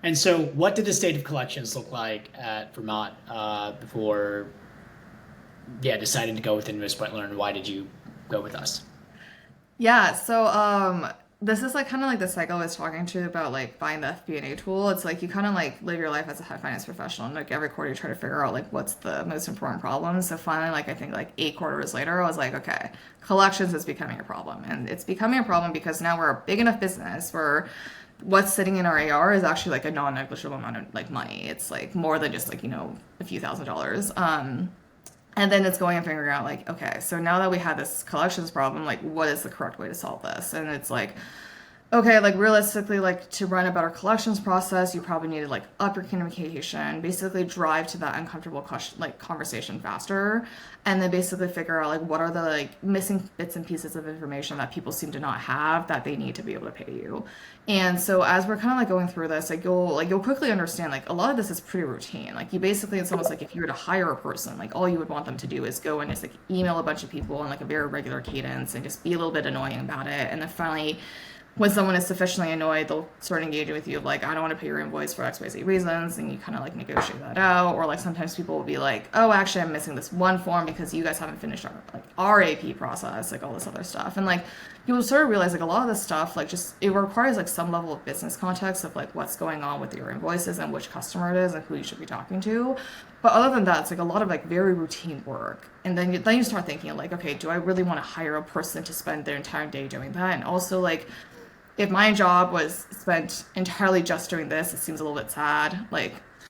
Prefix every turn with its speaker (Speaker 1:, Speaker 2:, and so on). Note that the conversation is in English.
Speaker 1: And so, what did the state of collections look like at Vermont before, yeah, deciding to go with Invoice Butler, and why did you go with us?
Speaker 2: Yeah, so this is like kind of like the cycle I was talking to you about like buying the FP&A tool. It's like you kind of like live your life as a finance professional and like every quarter you try to figure out like what's the most important problem. So finally like I think like 8 quarters later I was like, okay, collections is becoming a problem. And it's becoming a problem because now we're a big enough business where what's sitting in our AR is actually like a non-negligible amount of like money. It's like more than just like, a few $1,000s. And then it's going and figuring out like, okay, so now that we have this collections problem, like what is the correct way to solve this? And it's like, okay, like realistically, like to run a better collections process, you probably need to like up your communication, basically drive to that uncomfortable question, like conversation faster, and then basically figure out like what are the like missing bits and pieces of information that people seem to not have that they need to be able to pay you. And so as we're kind of like going through this, like you'll quickly understand like a lot of this is pretty routine. Like you basically it's almost like if you were to hire a person, like all you would want them to do is go and just like email a bunch of people on like a very regular cadence and just be a little bit annoying about it, and then finally when someone is sufficiently annoyed, they'll start engaging with you of like, I don't want to pay your invoice for XYZ reasons, and you kind of like negotiate that out. Or like sometimes people will be like, oh, actually, I'm missing this one form because you guys haven't finished our AP process, like all this other stuff. And like you'll sort of realize like a lot of this stuff, like just it requires like some level of business context of like what's going on with your invoices and which customer it is and who you should be talking to. But other than that, it's like a lot of like very routine work. And then you start thinking like, okay, do I really want to hire a person to spend their entire day doing that? And also like if my job was spent entirely just doing this, it seems a little bit sad. Like,